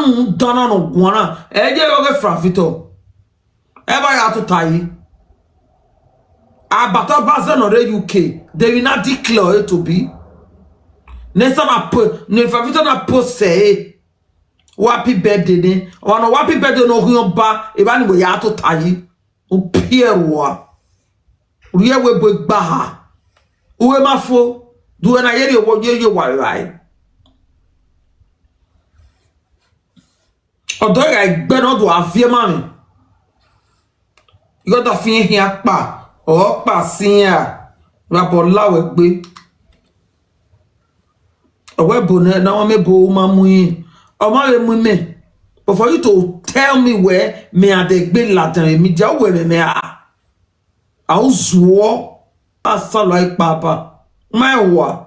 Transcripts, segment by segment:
One donna no guana. Eje yoge frafito. Eba ya to tai. Abata bazen on the UK. They will not declare it to be. Nessa na po. Ne frafito na po say. Wapi birthday ne. Wano wapi birthday no huyon ba. Eba ni bo ya to tai. O pierwa. Uye we bo baha. Uwe mafo. Duwe na yeri obo ye warai. Odo ya igbe no do afie mami. You got to feel here pa. O pa sin ya. Rabo lawe gbe. Owe bo na wa me bo ma mu yin. O ma le mu me. But for you to tell me where me a de gbe latan mi ja we me a. A uzuo asalo ai papa. My wa.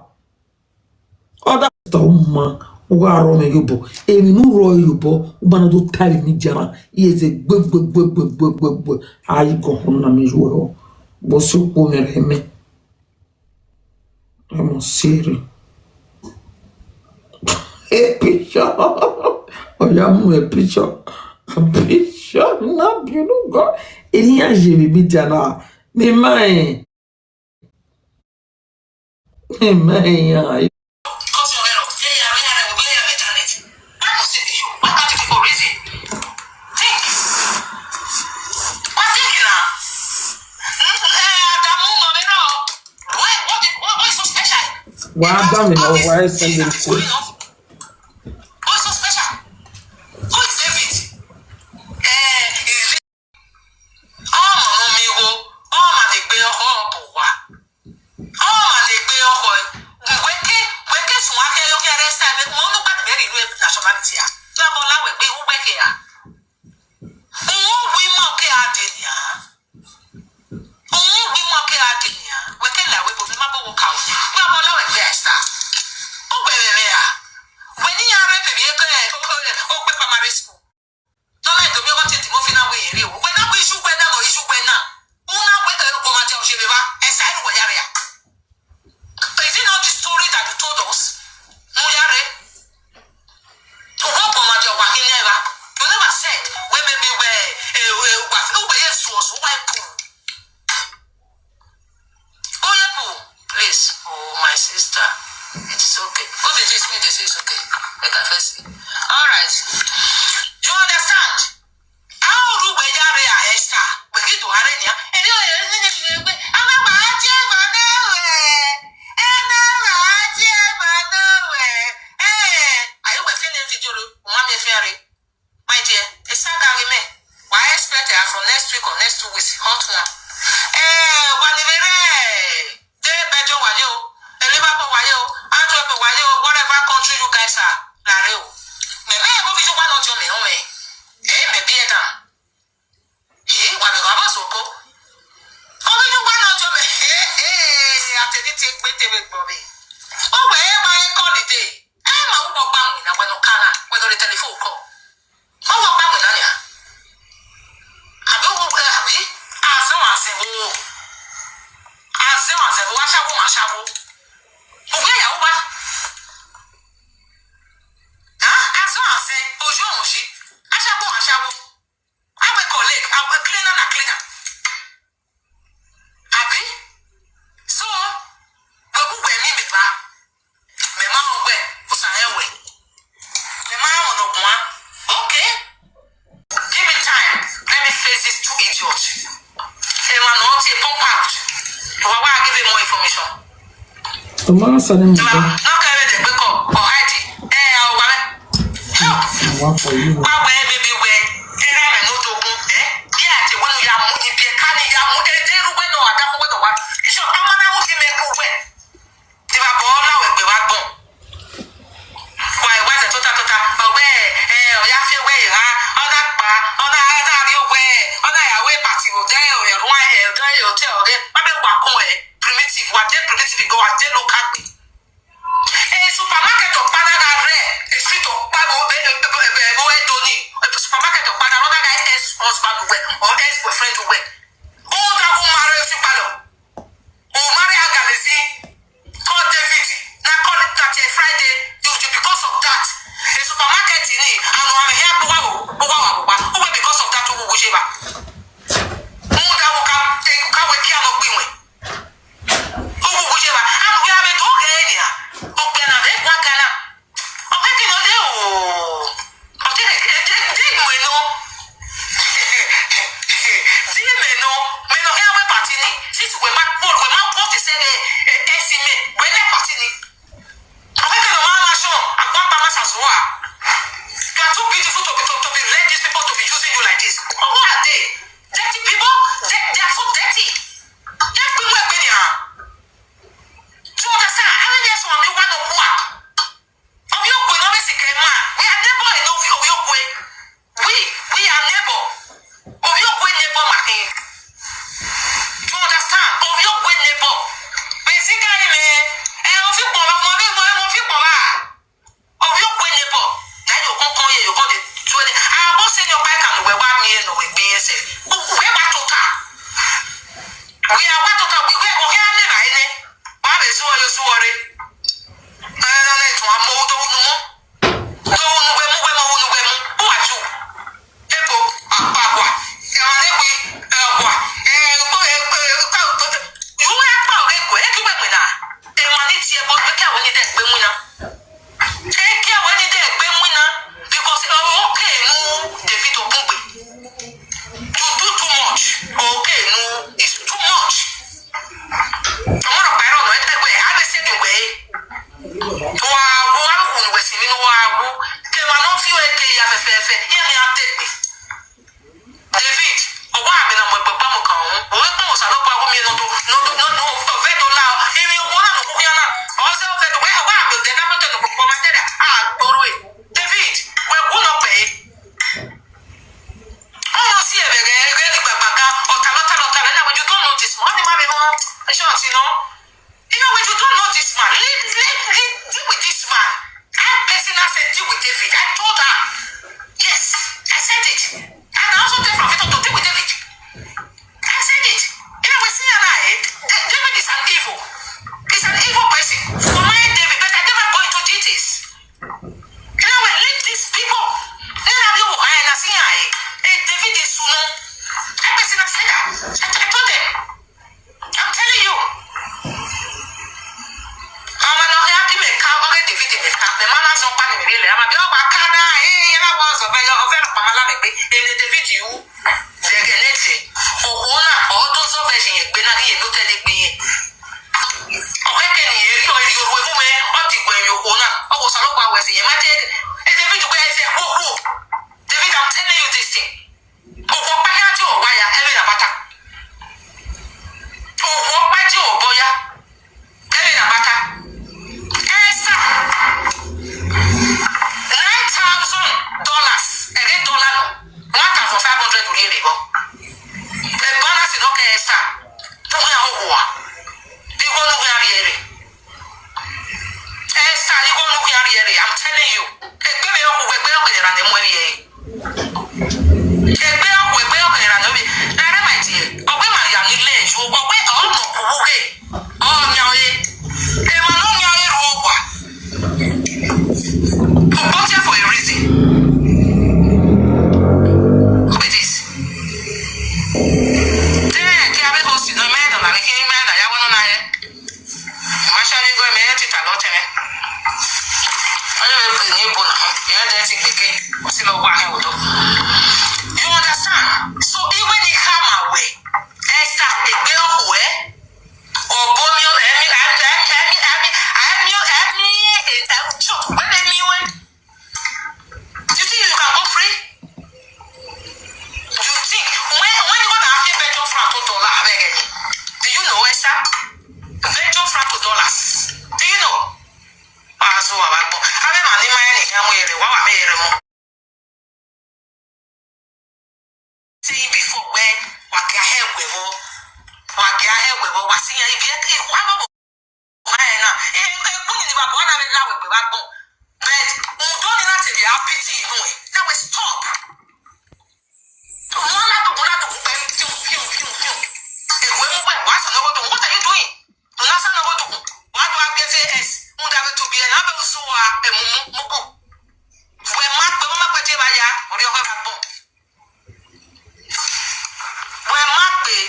Oda to ma. Uga ro me yubo. Emi nu ro yubo. Ubana do tari ni jara. Yeze gbe. Ayi go honna mi juo. Bo su po me reme. Emo siri. E picture. Oya mu e picture. A picture na biunu go. Eni a jemi mi jara. Me mai. Me mai ya. Why don't we know why sending to? What's so special? Who is David? Tomorrow Sunday. Husband or ex-boyfriend. Oh, that woman, David, why me na mo papa mo kan ho? O pa mo sa lo pa ko mi no ve do la. E mi ko na no ku ya na. O se o ve do why me de na mo to ko ma tere. Toro. David, we go no pay. Oh, see e be really babaga o ta na when you don't know this man, ma me no. Short, you know. You know when you don't know this man, deal with this man. I personally said deal with David. I told her. Yes, I said it. And I also tell Professor to deal with David. I said it. You know, we see David is an evil. He's an evil person. For my David, but I never go into details. You know, we leave these people. Then have you and I see David is soon. I personally said that. I told them. I'm telling you. I'm not happy with car already David in the car. The man has not panic really. I'm a girl back now. Hey, I was a very Pamela in the David you. They're getting or those of us in Benari and not telling me. Oh, I can hear you woman. What did when you own up? I was a local was in your matter. And David, where I say, oh, David, I'm telling you this thing. Oh, what I had to wire every matter. Oh, what I do, boy, every matter. Esther, $9,000. Again, dollar no. 1,500 really go. The bonus is okay, Esther. To me, you go look at here. Esther, you go look at here. I'm telling you. For a reason. Look at this. There, carry host, no man, I'm making man. I want to know. I'm sure you go and make it a lot. I don't know the new book. You're dancing again. What's in the one? You understand? So even if come away, Esther, a girl who or Bonio, you think you can go free? You think when you gonna have $1 franc dollar? Do you know, Esther? $1 franc dollars. Do you know? So see before when what your hair with what's in your stop. What are you doing? What do I get is to be another so when Mark or your husband. When Mark be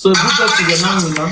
So put us to the man, you know.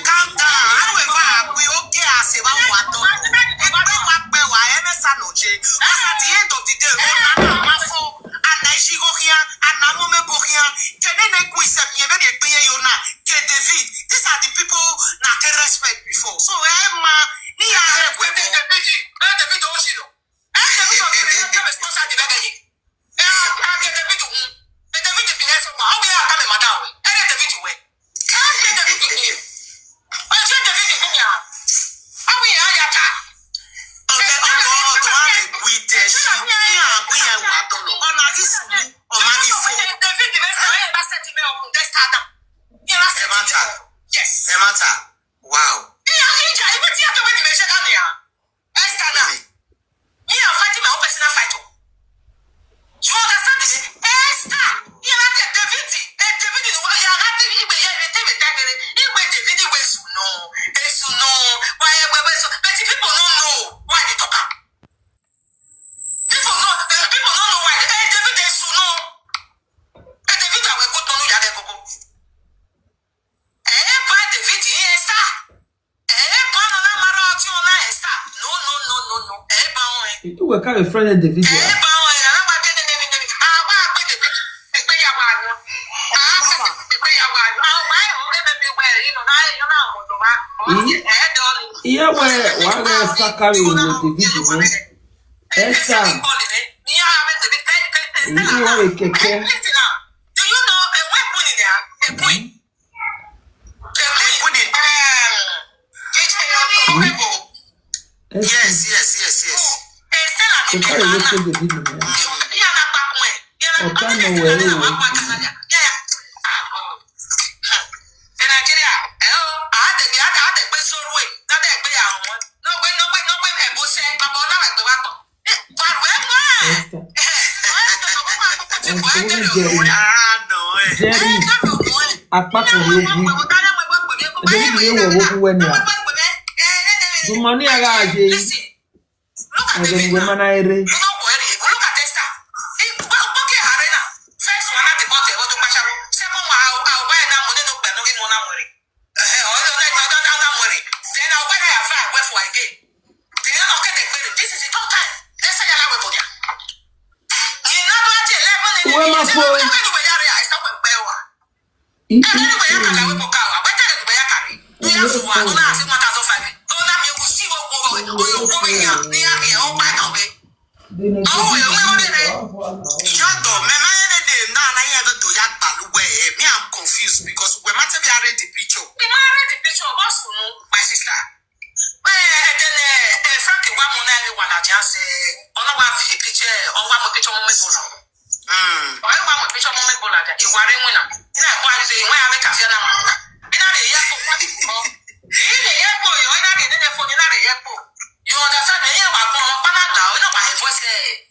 Calm down. Yes. Wow. Esther now. Me are fighting my own personal fight. You understand this? Esther, you are the David. David is what you are having. You were David. No. Why? But people don't know why they talk. People don't know why. David is no. David, I will go to you. David, Esther. No. You will carry a friend in the video. Yeah, where Sakari in the video. Esther. You are a keke. Do you know a weapon in there? A queen. Yes. So carry a look at the video. Jerry, apart from you, the money I got, and then women I read. Look at Esther. Arena. First one at the bottom. Second one, I'll buy that money. No, then I'll buy that affair. Where for again? This is the top time. Let's say you're not with you. Where my phone? I'm confused because we're not already the picture. We married the picture of us, my sister. Then Frankie, one I just say, on one picture, on one picture, you understand me?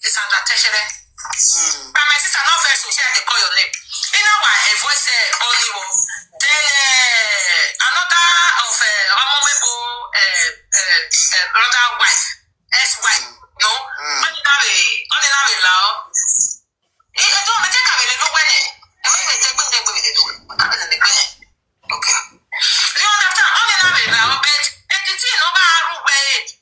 It's under tertiary. But my sister not first will share the call your name. You know why a voice only will. Then another of brother wife, ex-wife, no, ordinary law. It don't take away the no when okay. You understand? Ordinary law, but anything over a way.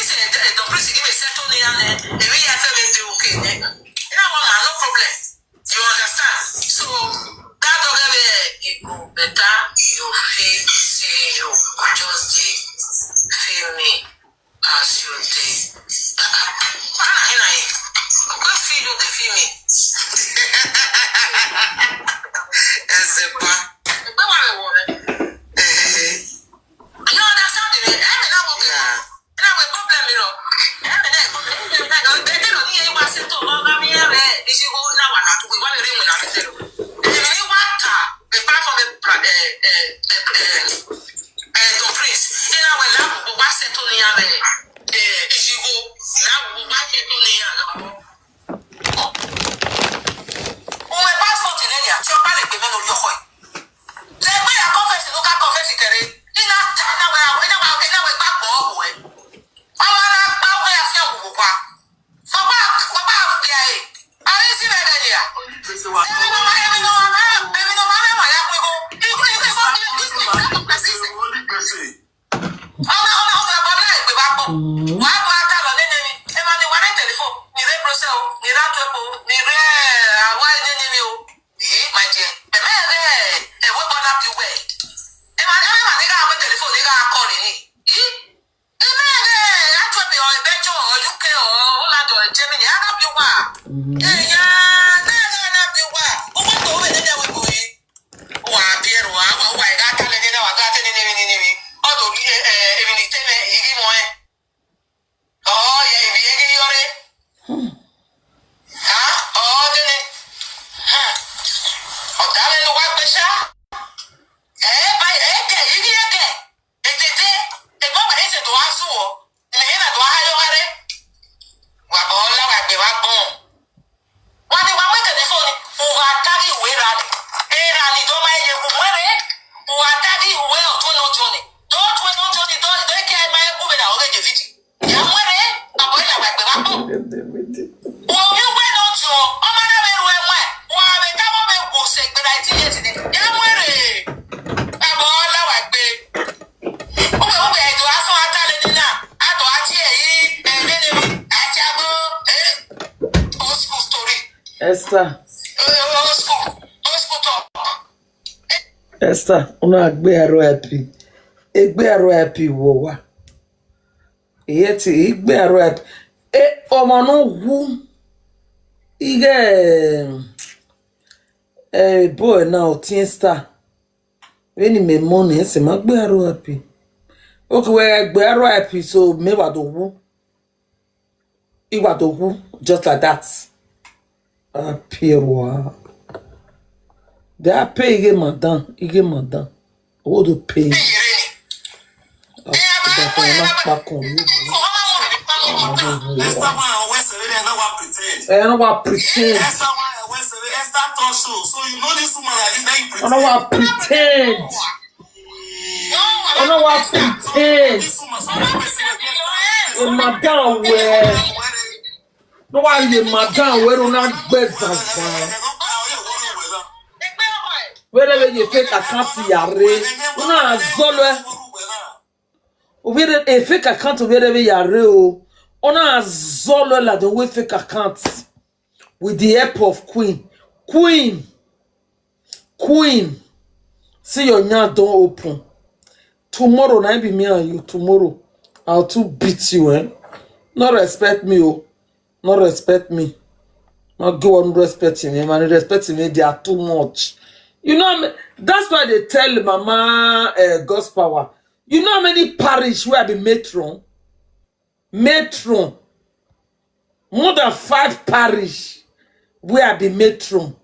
the priest give me settle me and we have to okay. You know what, no problem. You understand? So that you go better, you feel see you just feel me as you did. Go feel you the feel me. As a bar. You understand me? Esther, una gbero happy. Egbero happy wo wa. Yeti igbero happy. Omo no wu. Ige boy now teen star. When he make money, se ma gbero happy. Okay, we gbero happy so me wa do wu. Iwa do wu just like that. Pierwa. They are paying madam. What do pay? I don't want pretend. So you know this woman like this. I don't want pretend. I don't want pretend. Madam, where? No, why you madam? Where do not better? Wherever you fake account yare, una zolwe. Where a fake account wherever yare o, una zolwe la the way fake account with the help of Queen. See your nyan don't open. Tomorrow na be me and you. Tomorrow I'll too beat you, eh? Not respect me, oh. Not respect me. Not go on respecting me, man. Respecting me, they are too much. You know, that's why they tell Mama God's power. You know how many parish where I be matron? More than 5 parish where I be matron.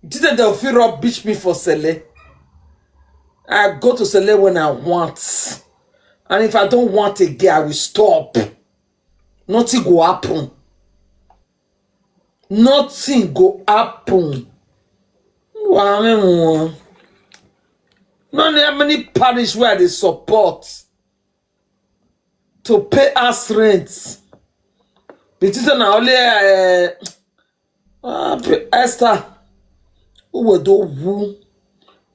Didn't they feel rubbish me for Sele? I go to Sele when I want. And if I don't want again, I will stop. Nothing go happen. Nothing go happen. Wow. Not how many parish where they support to pay us rent. But it's not only Esther who will do who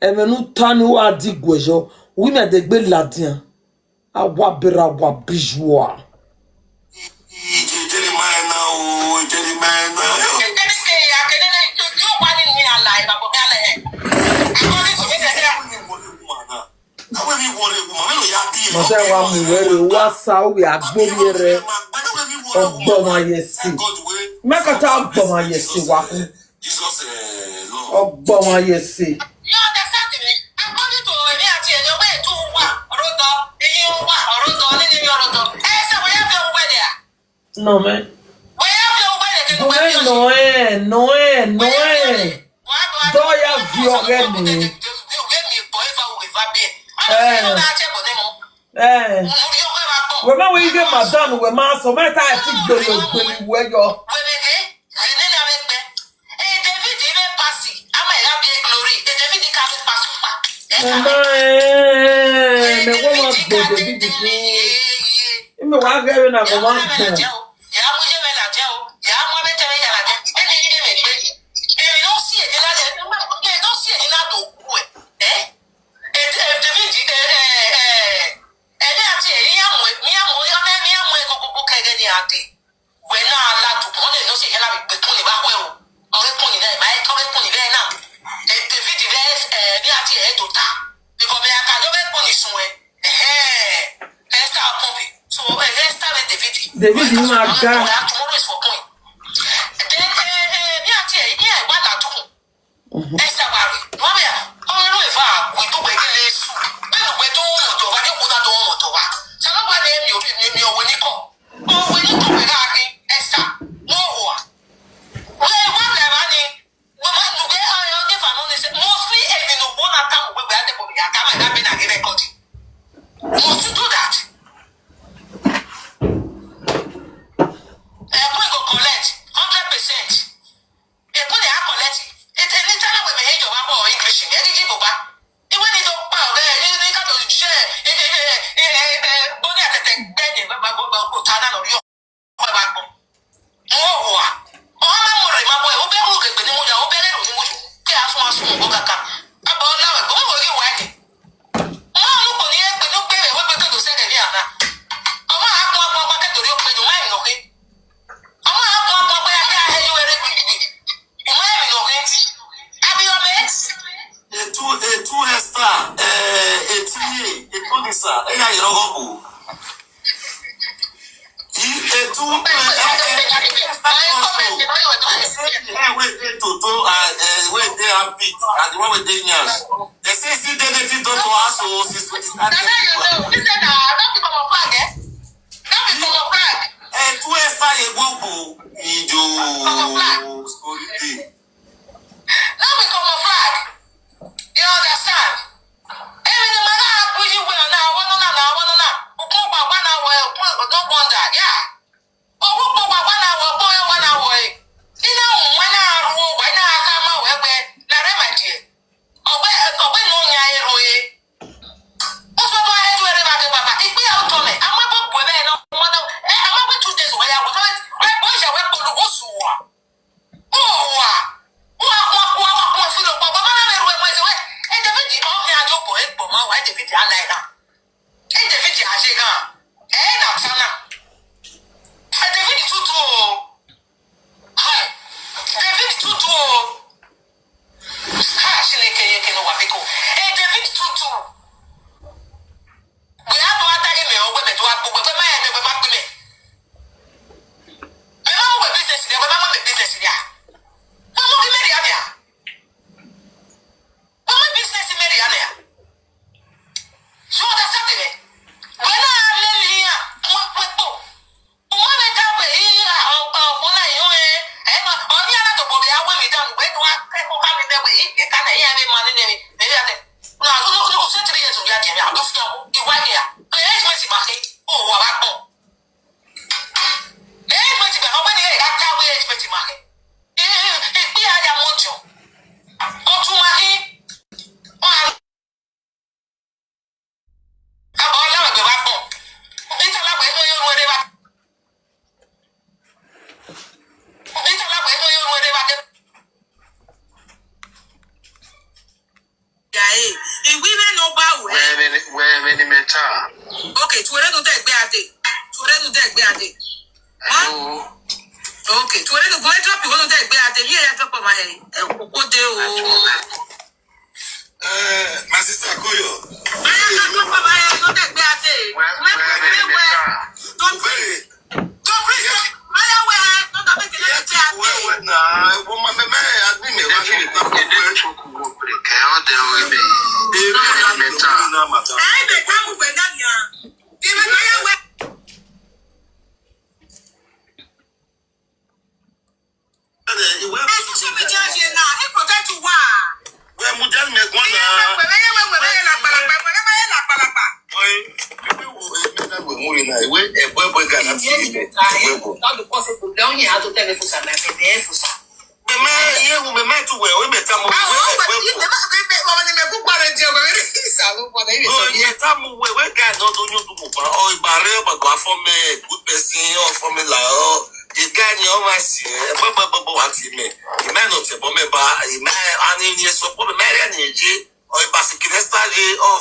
and when you turn who are digwejo, women they be Latin. A wabera wabijwa. Mother, one will was how we are going Obama, yes, make a talk, Obama, yes, Obama, yes, no, man. No. Doya viogeni. When we get my done, we must so many times think where you're. David, you are God. Okay, to let go drop you want to take at the year drop of my my sister Koyo.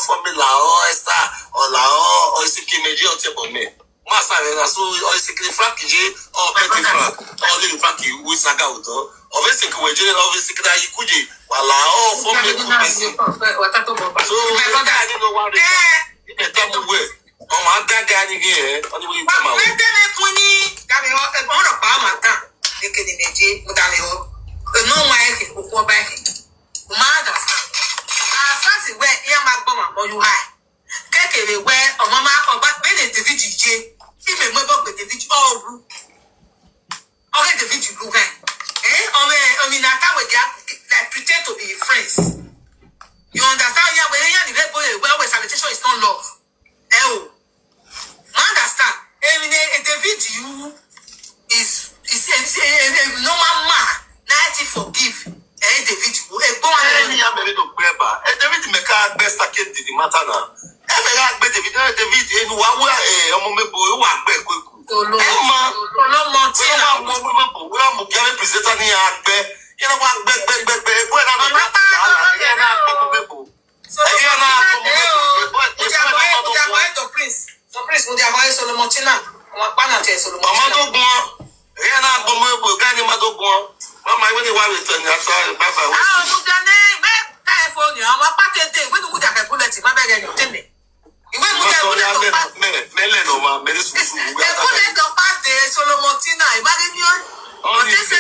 Formula or Esther or Lao or Sikimeji or Tebome. Master, so or Sikri Frank J or Petty Frank or Little Frankie with Sagauto or basically we're doing all this Sikra Ikuji while Lao for me. So I didn't know what it is. Oh, my dad got in here. Only way you come out. No, my back. Mother. Fancy where you high. Keke where or mama or back when the VGJ, even mobile with the VG all okay, the VG blue guy. I mean, I that pretend to be friends. You understand? Yeah, when you have well, sanitation is not love. Understand? I mean, the VG is a normal man, 90 forgive. David, David make a best kid did the matter now. David, in one way, a moment boy, one back quick. We are presenting you know what, Mama, when you want to turn your sorry, Papa. Oh, California, I'm a packet day. When you have a bullet in my bag and you tell me. You went to Meleno, medicine. Solomontina, imagine you. Oh, yes,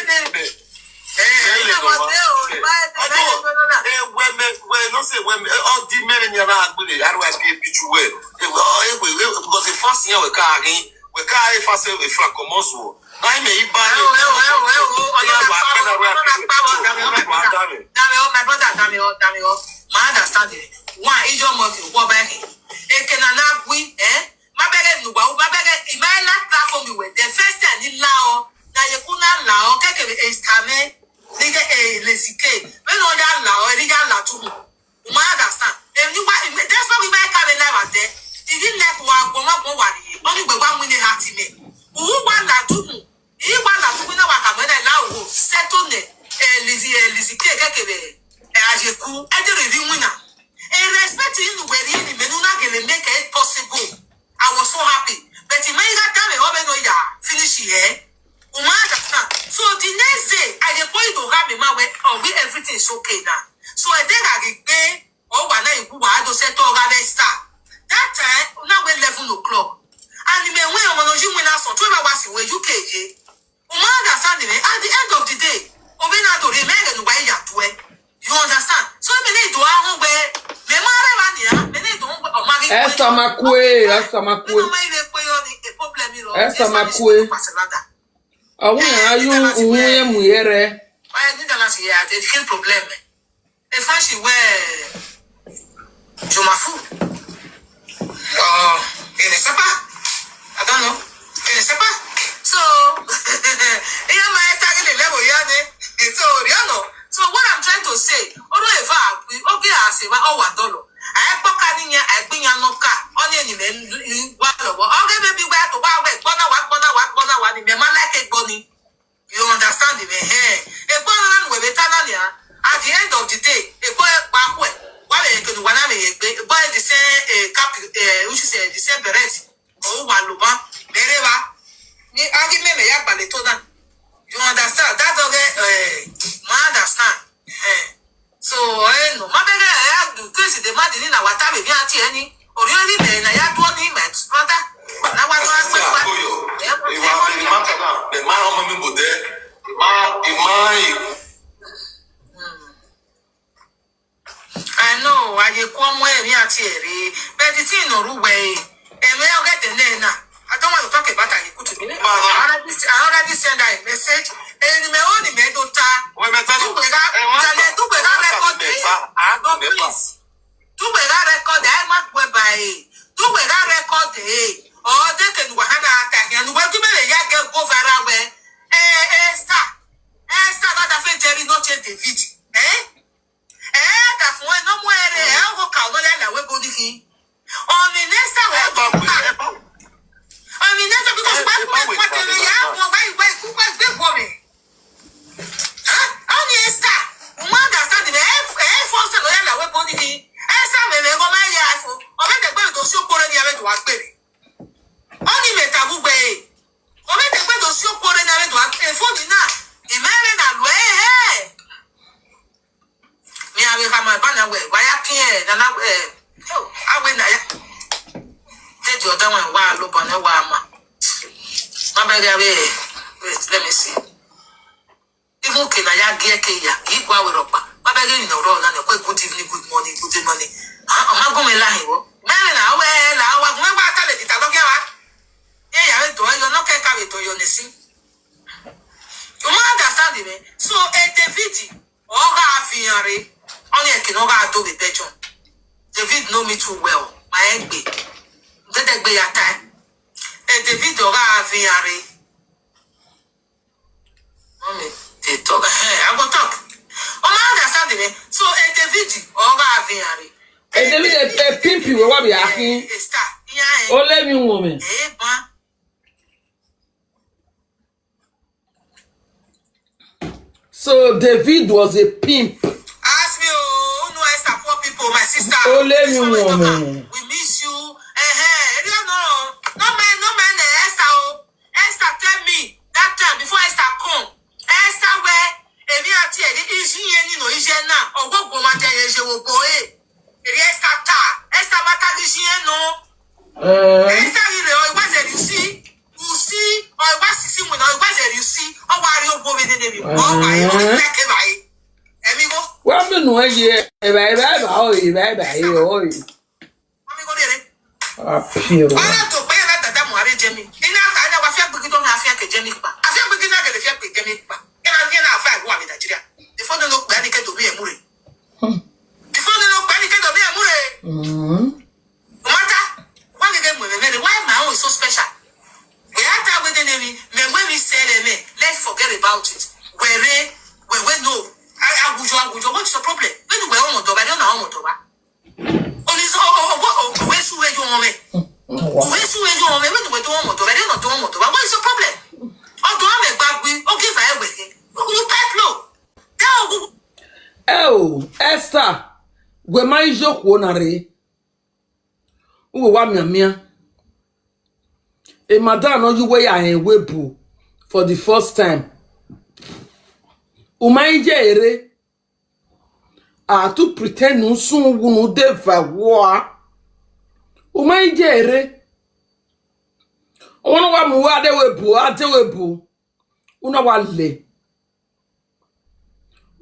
because the first year we can't fast with Francomoso. I may buy my understanding. Why is your mother? What back? It can not we, my bag, my bag, in my last platform, you went the first time in Lao. Now you could not allow, take a stame, nigga a lazy cake. When all that Lao, a legal La to my understand. And you that's what we might have a life there. He didn't let one go up only by one winning heart in me. Who want that to me? He want that to me now. When I allow settle it, Lizzie cake, as you cool, I did review winner. And respecting the way the Menuna can make it possible. I was so happy. But he made that time a woman finish here. So the next day, I just point to have my way, everything is okay now. So I think I get pay or when I go to settle over the star. That time, now we're 11 o'clock. And the men when you win us on 12 hours where you KJ. Understand me? At the end of the day, Obenado remain and why you understand? So I mean, do I know where Esther Makwe. Esther Makwe. Oh, are you muere? I didn't see a different problem. If I see where Jomafu. In a supper? I don't know. In a supper? So, here my target level, so, so what I'm trying to say, although if I say, $1, I put Kanya, I bring a no car, only any men, okay, maybe where to buy, one, in the man like a bunny. You understand the hey, a bunny with a Tanania, at the end of the day, a boy backward, while I can one buy the same cap, which is the same beret, oh, Waluba, Mereva, I give me a balletona. I know, I get come where we are here, but it's in no way. And we all get the name. I don't want to talk about it. I already sent a message, and my only made to record, I must whereby do we record or they can and we're giving a young girl go viral where Esther got a faint Jerry not yet the video. That's why no more I'll go and we're going to on the next time. I mean, that's because what you have, why for me? Huh? Only Esther. One that's not the air force and we're going to be. Esther may go my life or let the bird of your quarter near to work. Only met a book way. Or let the bird of your quarter near to work. And for dinner, the man in that way. Me, I will have my banner way. Why I can't, and I went there. Take your down and wild look on a wama. Wait, let me see. If you can, I get Kaya, equal with Ropa. My baby, no roll and a quick good evening, good morning, good money. I'm not going to lie. Man, I was never telling it. I don't care. Yeah, I do. You're not carrying to your nation. You understand me? So, a David, all our fiancé, only I can over do the bedroom. David know me too well. My enemy. Let that be your time. A David or our fiancé. Mommy, they talk. I will talk. Understand me? So, a David or our fiancé. A David, a pimp, you will be asking. Oh, let me, woman. So David was a pimp. Ask me, oh no, Esther, poor people, my sister. Oh, let me, woman. We miss you. No man, Esther. Esther, tell me that time before Esther come. Esther, where if you are here, is she any no is now? Or what go matter is you go Esther, Esther, matter is she no? Esther, it was you see. You see, or it was see when I was you see. How are you going to the oh my amigo? Well, no, yeah, Amigo, I to pay that Mari Jemmy. In our I feel we don't have a Jemmy. I feel we cannot get a fair Jemmy. And I'm going to find one in Nigeria. Before the look panic to be a Muri. Before the look panic to be a Muri. No matter what again with the why my own is so special. We have that with the name, when we say let's forget about it. We know. I would what's the problem? When we are on the I don't know how much over. Only so, where's where you want me? Where's where you want me? When we don't want to, I don't know what is the problem? Oh, do I make bad we? Okay, for everything. You pipe low. Oh, Esther, where my joke wonare. Who wa mia. A madam no you way I webu for the first time. Umaije ere a to pretend no sun wunu deva wa. Umaije ere ono wa mu ade webu una wa le.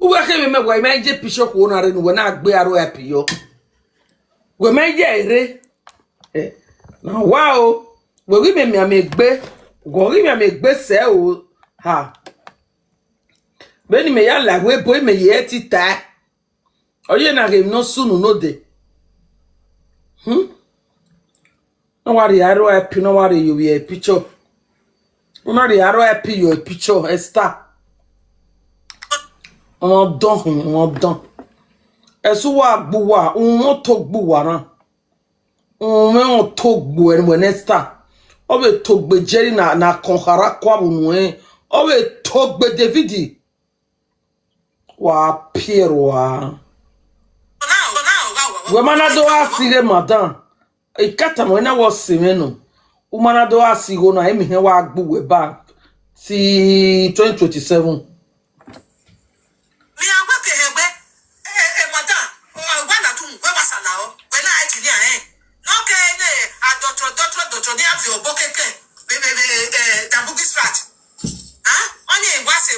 Uwe ke me wa imaije pisho ko na re no we na agbe aro epiyo. We maije ere na wow. We me amegbe gori me amegbe se o ha beni me ya la we boy me ye ti ta oye na ge no sunu no de no worry aro happy no worry you be a picture no worry aro happy you a picture Esther on don esu wa gbu wa won to gbu wa ran on to gbu en Esther obe togbe Jerry na konhara kwa bunwe obe togbe David wa pierwa we manado asire madam e kata mo na wo semeno u manado asigo na emi he wa agbu we back ti 2027 Only was a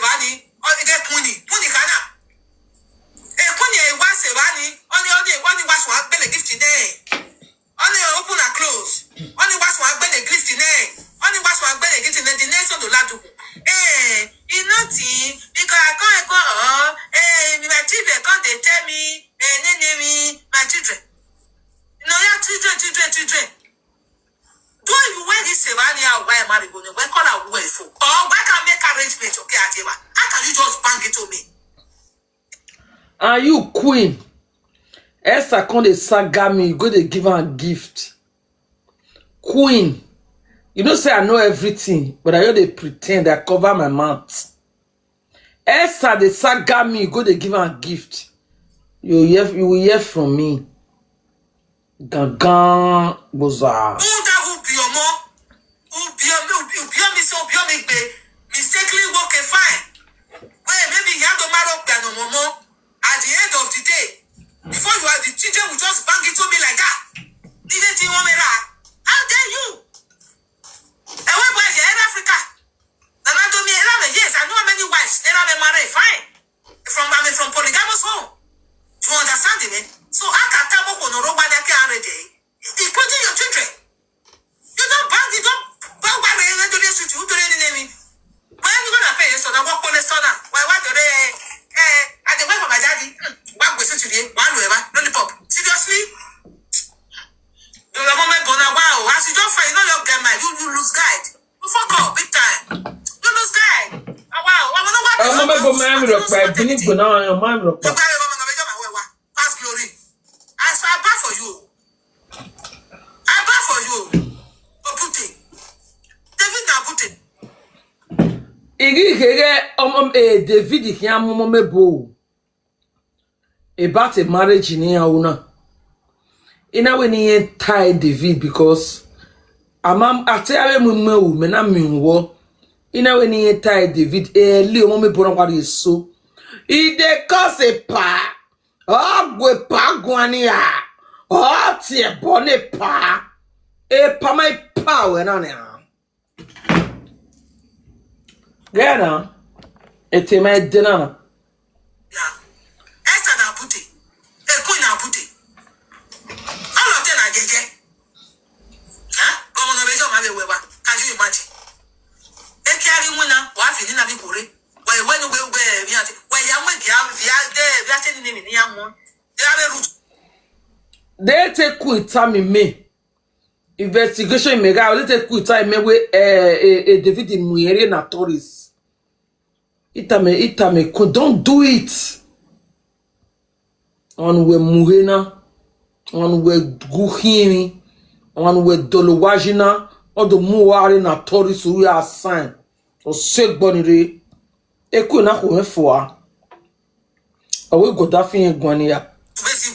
One was one better getting the nation to Loadooh. You know, because I can't go, my children can't they tell me, my children. No, yeah, children. Do you wear this Savannah why am I going to call out way for? Or why can't make arrangement okay at him? How can you just bang it to me? Are you queen? Esther come dey saga me, you go dey give her a gift. Queen, you know say I know everything, but I just dey pretend I cover my mouth. Esther dey saga me, you go dey give her a gift. You will hear from me. Gangan boza. Mistakenly walking fine. Well, maybe you have to marry up no more. At the end of the day, before you are the children will just bang it to me like that. Didn't you want me that? How dare you? And when we're here in Africa, then I told me, yes, I know how many wives they have married. Fine. From polygamous home. Do you understand me? So I can tell you no roba that can already, including your children. You don't bang into this with you, do anything. When are you gonna pay? So now what police on now? Why do they I the way for my daddy? What was it today? One whoever, lollipop. Seriously? You're a moment bona wow. As you don't find your grandma, you lose guide. You fuck up big time. You lose guide. Oh wow. I wanna what I'm not going to rock by Bini Gona, your mind rock. Past glory. I buy for you. I buy for you. Put it. David now put it. Igi kege David ki amomo mebo about a marriage in yauna. Ina we ni tie David because amam atare mu me na minwo. Ina we ni tie David li omo mebo na kwari so. Ide cause pa. Ogwe pa gwani ya. O tie bone pa. Pa mai pa we na ne. Gana, it's a my dinner. Yeah. Esther na put it. Queen na put it. All of them are gay. Huh? Come on, can you imagine? E carry winner, what if you didn't have it? When they take quick time me. Investigation me ga, they take quick time me we David Muere na Toris. Itame, don't do it. On we muhena, on we guhini, on we dolowajina, or the muare na Toris we are sign. Or sick bonire. Eku na ko efo we go that thing gwania. This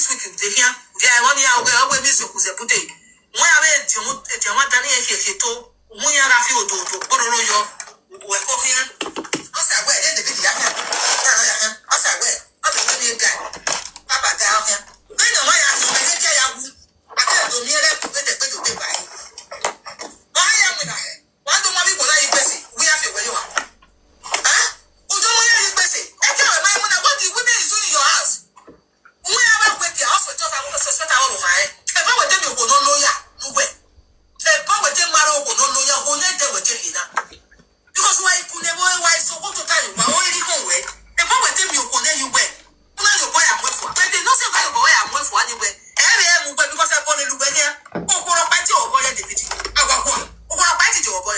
week they here, they are 1 year ago, we miss you put it. When I went to Daniel, when you have you to Bororo, we're here. I said, where did the video? I said, where? I don't know guy. Papa down here. I know why I can't do near to get the bed of the guy. Why am I? Why don't my people like Bessie? We have it where you are. Huh? Who don't want you Bessie? I can't remember what the women is doing in your house. Whenever we get off the top, I want to suspect our mind. If I were them, you would not know ya. No way. If I were them, Maro would not know ya. Who let them with you now? Because why could never, why so what to tell you? Why already go away? If I were them, you would let you win. Now your boy, I'm with for. But they don't say by your boy, I'm with for anyway. Every year, because I'm born in Lubania. Oh, for a party or boy, the video. I want one. Oh, for a party to a boy.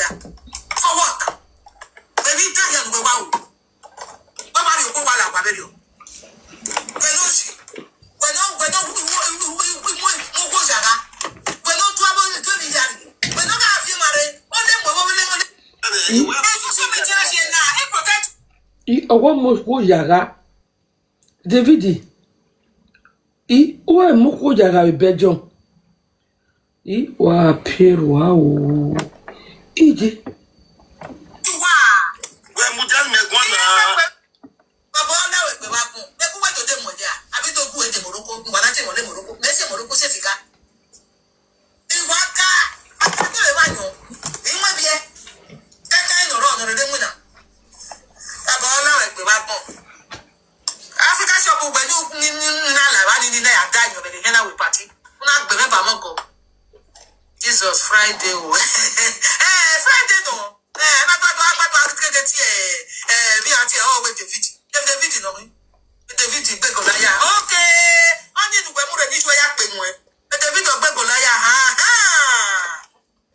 For what? When we tell you, wow. What about you? Go while I'm a video. Owo mo yara David o mo ko yara bejon wa peru o ije we mu jan me gbon na baba na we pe wa kun pe ku we to de moja abi to ku e de moroko wa na te mo le moroko me se moroko se sika iwa ka to le wa yan iwa bi e ka no ro no de mu na baba na we pe wa kun Africa shop gbe ni na la wa ni na ya da yan be na we party una gbe me baba Amogo. Jesus Friday. Friday no. We are here always David. David no. David Begolaya. Okay. Only the way more this way ya pe mo. David Begolaya.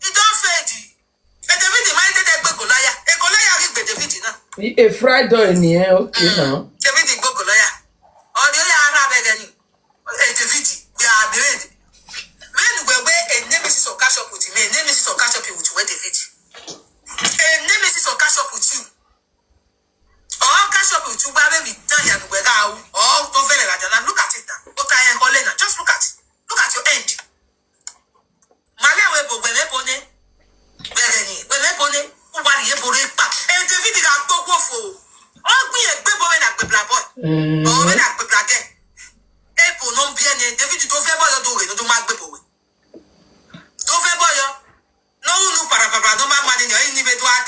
It don't fade. David minded that Begolaya. Begolaya is David na. A Friday in here, okay now. David Begolaya. Oh, the other begani. David, we are married. When we were a nemesis or catch up with him, a nemesis or catch up with you, David. A nemesis or catch up with you. Or catch up with you, baby, Tanya, without all to very and look at it now. Okay, and Holena, just look at it. Look at your end. Malia Webo, when they pone, who are you for it? And David got go for. Oh, be a baby when I could black boy. Oh, when I could black it. Apple non bien, David, don't favor your doing, don't make people. Don't favor you. No, no, para, no, my money, no, individual. I'm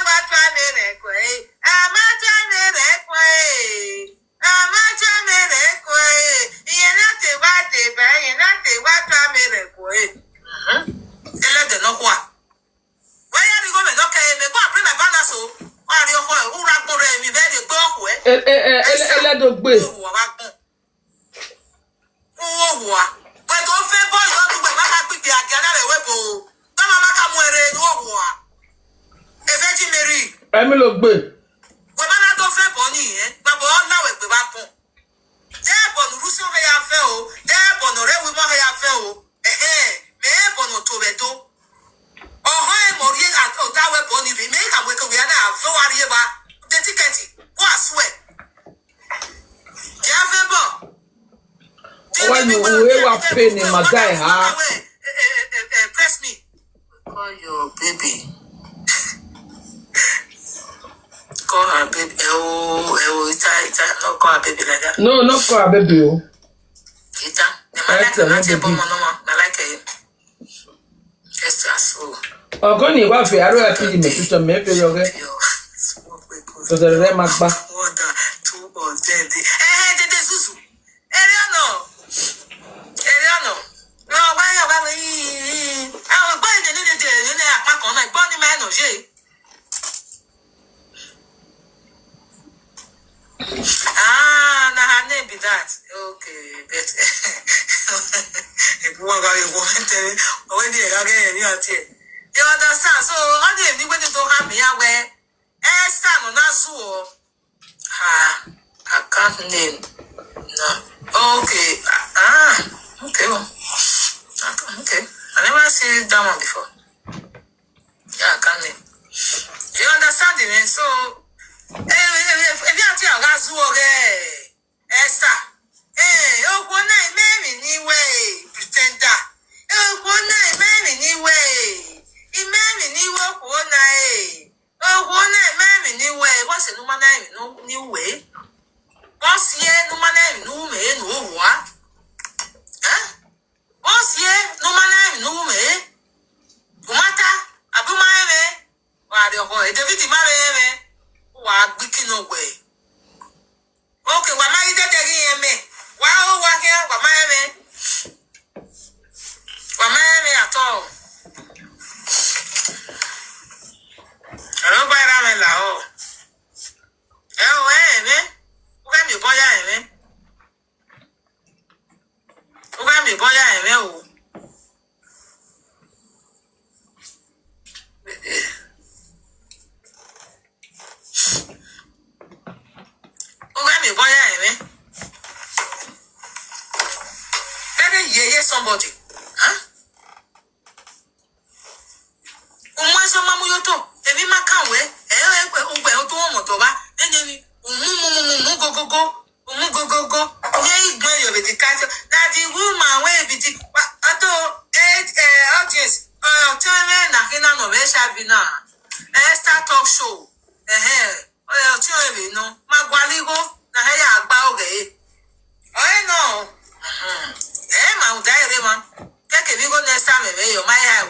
not trying to make way. I'm not trying to make way. I'm not trying to make way. You're not the what they buy, you're not the what I make way. Let the no what. Why are you going? Okay, me go bring my banner so. Why are you going? Who are going to be very good? Let the way. But don't favor you to be my big again. Webo. Come on, come where you are. A Virgin Mary. I'm a look good. When I don't favor you, but now it's the back. Therefore, Russo have fell. Therefore, no red women have fell. Therefore, no Toledo. Oh, hi, Morian at Ottawa Bonnie. We make a wake we are now. So are you about the ticket? Go sweat. Yeah, when you were paying my guy, press me. Call your baby. Call her baby. No, call her baby like that. No, not for a baby. Ita. The man like a bomb, I like him. Esther, so. Oh, go ni wa fe aro afi me tuto me fe yo ge. So the re ma gba. Order 2 or 10. The Zuzu. Eliano. No, why are we? I will buy the little day. You know, I can't like Bonnie Man or Jay. Nah, name be that. Okay, but if you want to when you again, you understand? So, I didn't even to have me aware. Esther, no, that's all. I can't name. No. Okay. Okay. Well. Okay. I never seen that one before. Yeah, I can't name. You understand it? So, if you are Esther. Oh, one night, maybe anyway, pretender. Oh, one night, maybe anyway. He maybe anyway, one night. Oh, one night, maybe anyway. What's the number name? No new way. What's here? No man, no me, no what? Huh? What's here? No man, no me. Umata, Abu Mame. Why the boy? David Mame. Why wicked no way? Okay, what am I doing? Me. Wow, what here? What Mame? What Mame at all? I don't buy ramen lao. Oh, man. Ugami boya eme. Ugami boya eme o. Ugami boya eme. Let me hear somebody. Huh? Umwezo mamuyoto. Emi makanwe. Ugbe oto omotoba. Enemi. Go. Yeah, go your with the catcher. Now the woman will be the audience. Tell me, Nakina Novesha Vina. Esther talk show. Tell me, no. Magwaligo, Nahaya Bauge. I know. My diary, man. Take a big one next time, your my hair.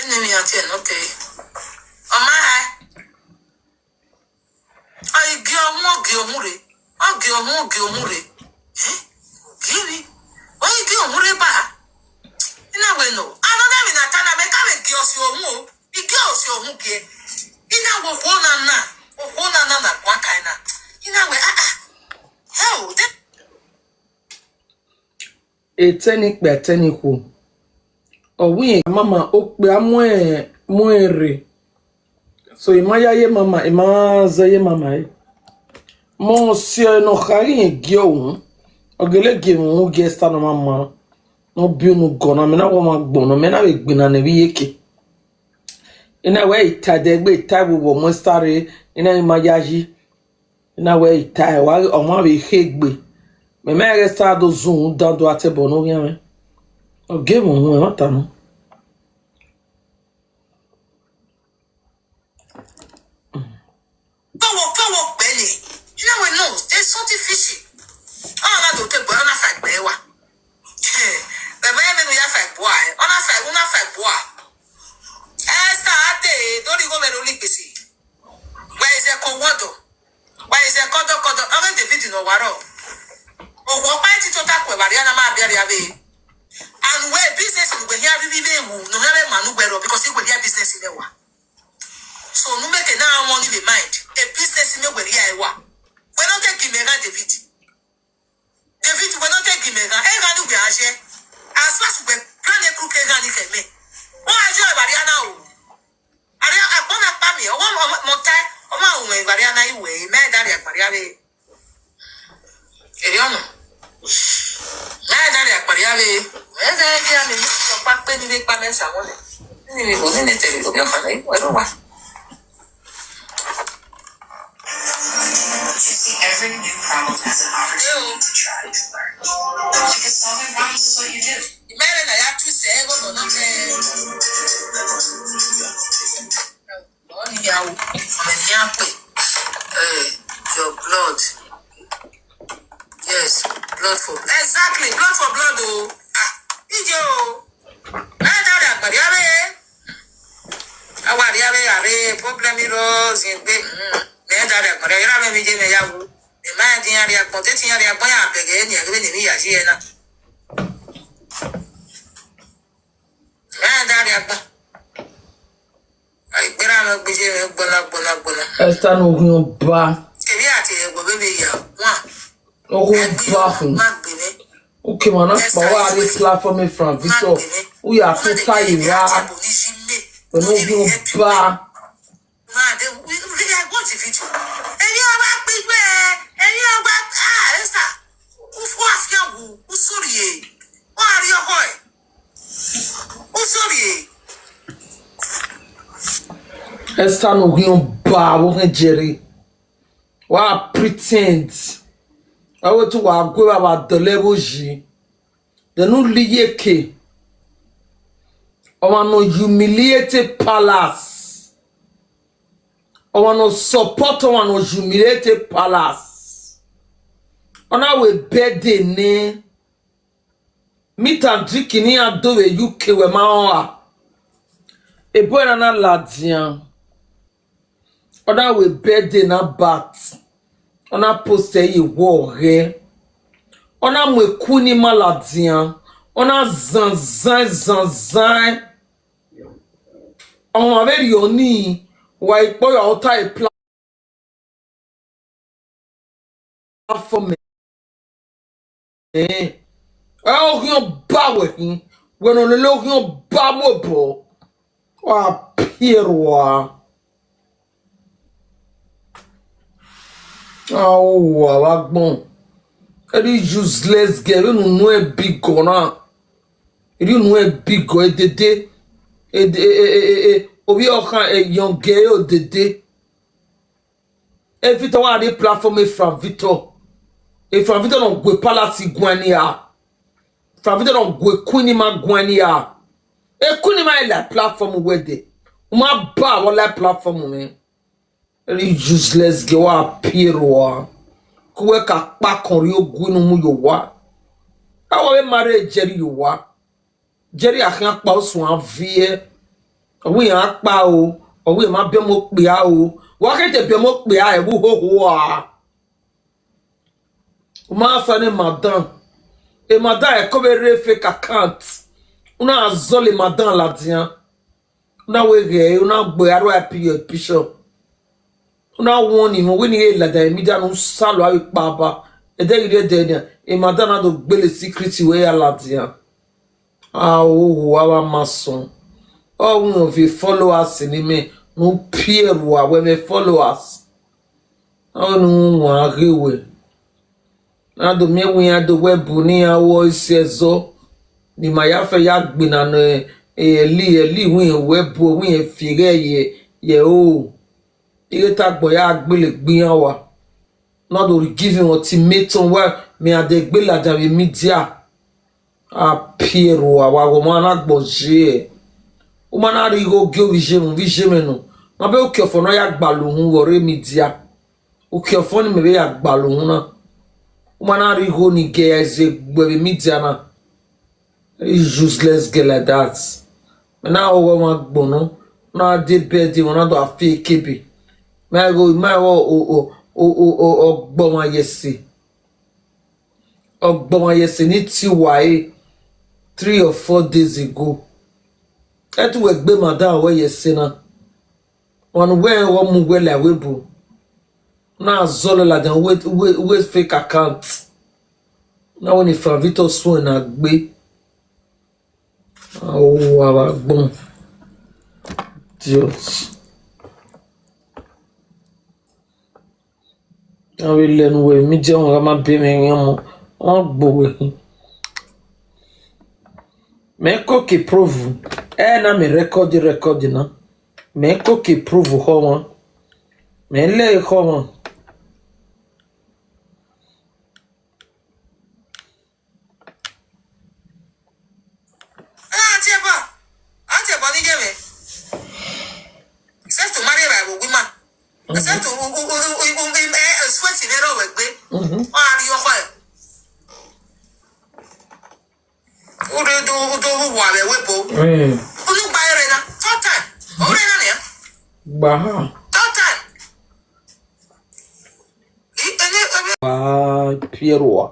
Enemy until okay. On my eye. I give more Gilmure. Oh, Gilmure. eteniku owi mama okpe amoere so imaya ye mama imaza ye mama mo si no khari gyo ogele gyo gesta no mama no bi no gona me na wo ma gbono me na we gbina na bi yeke ina we itade gbe itabu wo mo stare ina imayaji ina we itae wa o ma we hegbe me me resta do zoom dando atebo no yan o game mo e mata no Go belly. You know we know there's something fishy. Oh, na do te boy on a fight bewa. The man me ya fight boy. On a fight boy. Esther ate don't go me only pesi. Where is the kowodo? Where is the kodo? I want the video no waro. O wo pa ti to ta kwe bari na ma bia be. And where business we here we be no have manu gbero because it go their business in the wa. So no make now money be mind. A business in the way here wa. We don't take him David. David we don't take him e ga nu be ase. As far as we plan a crook e ga ni keme. Wọ́n ajo Ibariana o. Ari agbona pa mi o mo tai o ma ohun Ibariana iwe me dari Ibariana. Eri ono. Me dari Ibariana. E ga dia mi so pa pe ni le pa me sa won. Ni le o ni tele lo bi o fa lai o ro wa. You see, every new problem has an opportunity to try to learn. Because solving problems is what you do. Imagine I have to say, go to number. Your blood. Yes, blood for blood. Exactly, blood for blood. Oh, ijo. Problem is in bed. Me je me yawo. E ma din ari agbon te tin ari agbon ya bege ni agbe ni mi ya si na. Dari agbon. Ai pera mo gbe je me gbona. Esther no gun ba Ebi ati egbo bebe ya won. ogun ba fun okay man na pa wa dey platform from Victor who ya to tie wa no gun ba Ma de we go to video. Eni o ba pigbe, eni o ba Esther. U fo afian wu, u sori e. Wa ri oko e. U sori e. Esther no gun ba wo kan jerry wa pretend I want to go about the level G. The no liye I no humiliated palace. I no support. I no humiliated palace. Ona we birthday ne. Meet and drink ni ado we UK we ma e boy na ladian. Ona we birthday na bat. Ona poste yi wo re. Ona mweku ni maladian. Ona zanzan. On ave yoni wa ipo yo ota e platform o gyan ba we kin. We no le gyan ba mo bo. Wa pierwa. Oh, wagbon. Any useless girl, you know a big gonna. You know a big girl, dede. Obi okan a young girl, dede. Every time I dey platform from Victor. If from Victor don't go palace guania. From Victor don't go kunima guania. Kunima la platform where they. Uma ba wala platform me. Any useless girl appear. Kuwe ka pa kon ri ogun nu mu yo wa awo be mare Jerry yo wa Jerry akan pa osun avie owo yan pa o owo ma be mo pe a o wa ke te be mo pe a e bu ho a o ma fa ni madam e ko be re fake account una azole madam la dian una we re una gbe aro appear bishop una won ni mo we ni e la da media no salo awi papa e de ire de ne e madana do gbele secret we ya latia ah oh wa mason oh we of followers ni me no peer wa we me followers oh no wa rewe na do me we ya do web ni awo isezo ni maya fe ya gbina no eli we web we fire ye o ile ta gbo ya gbele gbiyan wa not to give ultimatum where me ade gbe la da media a piero awa go mana gboje o mana ri go gyo vije me no ma be o kiofo no ya gba lohun wore media o kiofo ni me be ya gba lohun na o mana ri go ni ge eze gbe media na useless girl like that me na o ma gbono na de bedi wona do afi kebi me go my ọgbọ́n ayẹsẹ̀ ní tiwaye 3 or 4 days ago ẹ tún wẹ̀ gbé madam ọwọ́ yẹsẹ̀ náà wọn wẹ́ wọ́n mú wẹ́lẹ̀ àwẹ́bù náà zọ́lọ́ làjà wẹ́ fake account náà wọ́n ní Victor sún ẹ̀ náà gbé àwọn àgbọ̀n dios. I will learn where me jẹ́ wọn ma be me yan mo wọ́n gbowó me ko ke prove na me record na me ko ke prove ho won me le ho won Auntie ni je me say to marry by woman say to sweat in error we gbe ari yo kwa o do wa be wepo unu gba ere na total o re na ne gba ha total Pieroa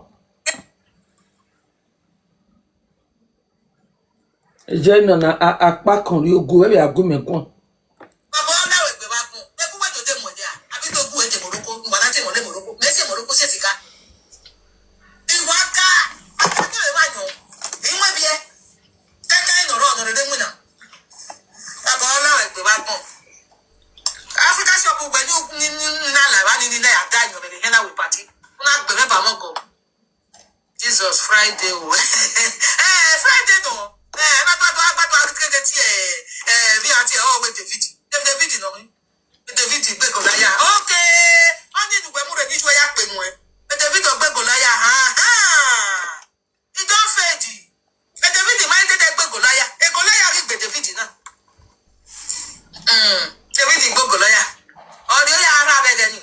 Jena na apa kan ri ogo e be ago me kon baba na we gbe ba kun e ku we to de mo dia abi to gu e te moroko ngba na te mo le moroko me se moroko se sika iwa ka aka we ma yo inwa bi e tete no ro no de mu na baba na we gbe ba kun Africa shop gbe ni na la ba ni na ya da yo be he na we party una gbe me ba mo go Jesus Friday o Friday do na to keke ti bi anti o we David no mi David gbe ko láyà okay oni du gbe mu re ni jo ya pe mu David gbe ko láyà he don fade David mind de gbe ko láyà ri gbe David na David gbe ko láyà ori o ya ara be de ni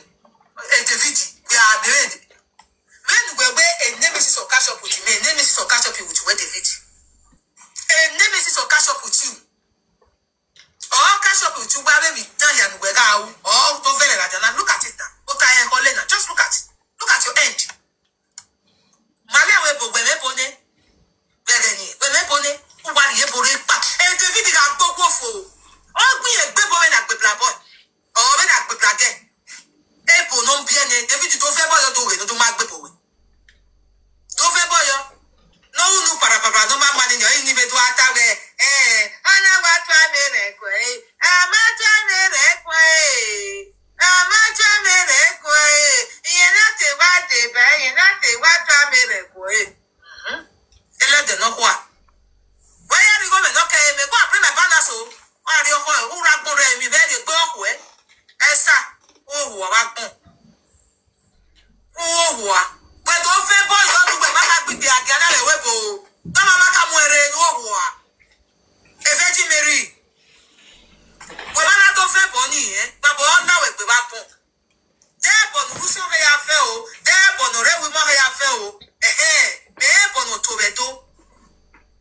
David we are ready when gbe nemesis of catch up with me nemesis of catch up with David nemesis of catch up with you or catch up with you where we tell you we go or to very like look at it now okay I just look at your end male we bo ne begeni we bone o wa ri e bo re pa David ga gbogbo fo o gbin egbe bo na gbe bla boy o be na gbe bla gen e bo no bi ene David to fe boyo to we to ma gbe bo we to fe boyo no unu para no ma mani yo ni be to atawe ana wa twa me re ko ama twa me re ko iye na te wa de ba iye na te wa twa me re ko ele de no kwa wa ya ri go me no ke me go apre me bana so wa ri ko u ra gbon re mi be de gbo ku Esther o huwa wa gbon o huwa pe to fe bo yo du pe ma ka gbe agana le we bo to ma ka mu ere o huwa Eveji Mary we ma to fe bo ni babo na we pe ba pon de bo nu so re ya fe o de bo no re we ma re ya fe o me bo no to be to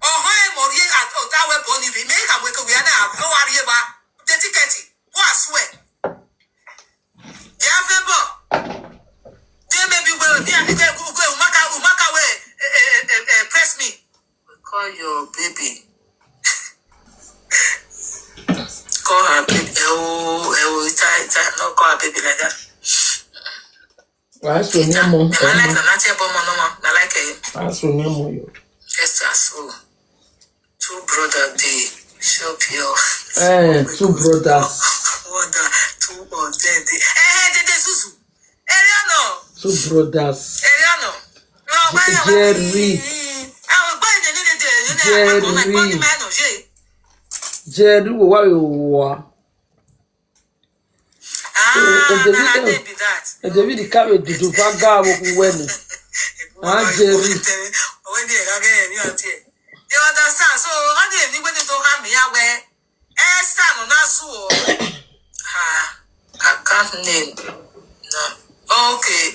o ho e mo ri at o ta we bo ni bi me ka we ko we na afa wa ri ba the ticket wo aswe ya fe bo de me bi we bi an ke ku ko umaka we press me call your baby call her baby. Oh, no, call her baby like that. What's your name? I like the nature bomb no more. I like it. What's your name? Esther, so two brothers they shop you. Two brothers. Wonder two of them. They Susu. Eliano. Two brothers. Eliano. Jerry. Jerry, why you? David carry to Vaga when. Jerry. You understand? So, I didn't even to have me aware. Esther, no, that's I can't name. No. Okay.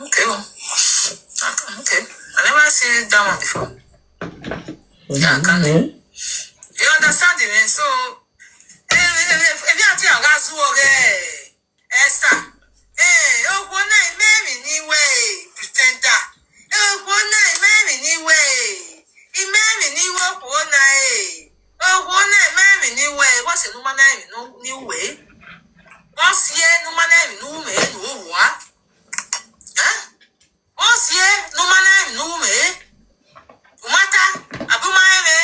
Okay. Okay. I never seen that one before. Yeah, I can't name. You understand me? So, if you are Esther, oh, one night, maybe anyway, pretender. Oh, one night, maybe anyway. Imagine you walk one night. Oh, one night, maybe anyway. What's a woman name? No new way. What's ye, no man name, no man, no what? Huh? What's ye, no man name, no man? Mata, Abu Mame,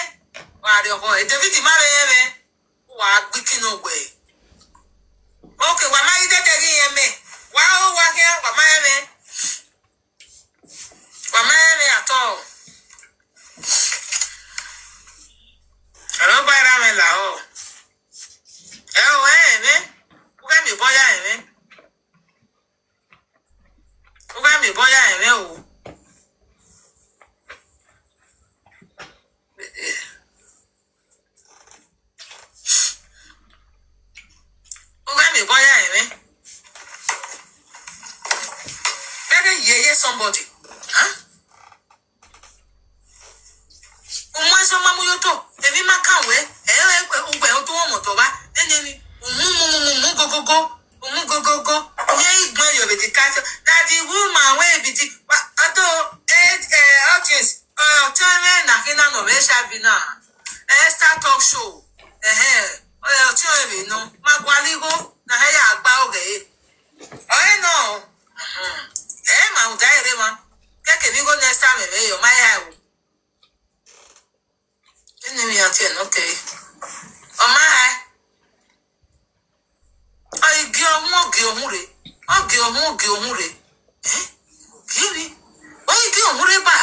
while your boy, David Mame, what wicked no way. Okay, what am I getting me? Wow, what here, what Mame? What Mame at all? I don't buy ramen lao. Man. Who can be boy, man? Who can be boy, man? Who can be boy, man? Better hear somebody. Huh? So mamu yoto, evi makawe, ugbe to motoba, enemi, go. Ye igbe yo be the cat. That the woman we be the audience. Tell me na kina no be shabina. Esther talk show. Tell me no. Magwaligo na heya agba oge. No. Ma udai ma. Keke bigo next time me yo my hair. Enemy attend, okay. Oh my. I give more. Eh? Give me. Why give more ba?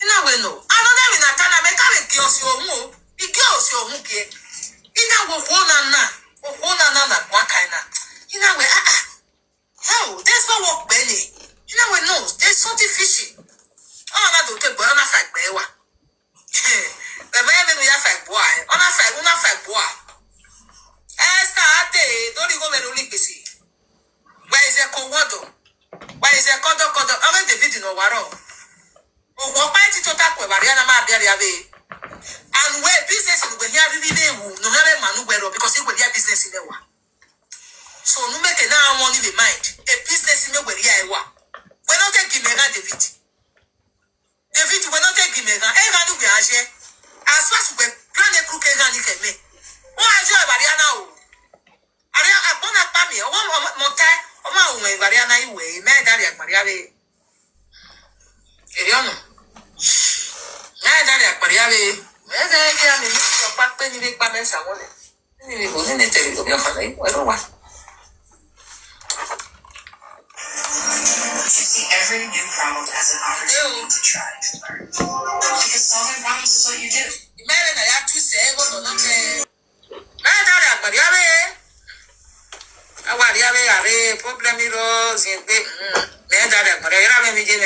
You know we know. I don't even Natana make a girls your move. The girls your move. You know what na what kind of. You know we hell, there's no work belly. You know we know there's something fishy. Oh, I don't take banana fact bewa. The man we have a boy. On a fact boy. Esther, don't you go to Olympics? Where is a comodo? Where is a condo? I went the video no waro. What might it attack with Mariana Mabia? And where business will hear really no matter Manuero because it will hear business in the one. So no make a now money in mind. A business in the way I want. We're not taking me David. David, we're not taking me. As far as we plan a crooked and you can make. Why are you Mariana? I want to pay me. I want more time. I want to Mariana. You way, man. That is Mariana. Eliano. Man, that is Mariana. Man, that is your back penny. Make my mess. I want it. You need to tell you. You're funny. I don't want. You see every new problem as an opportunity to try to learn. Because solving problems is what you do. Imagine I have to say, what on the problem is in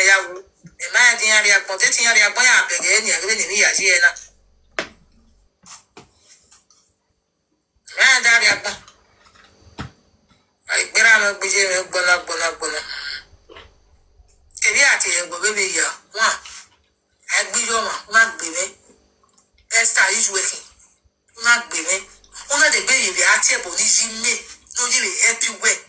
Esther is working. Not baby. Una de baby, the ati ebony me. No, you help you work.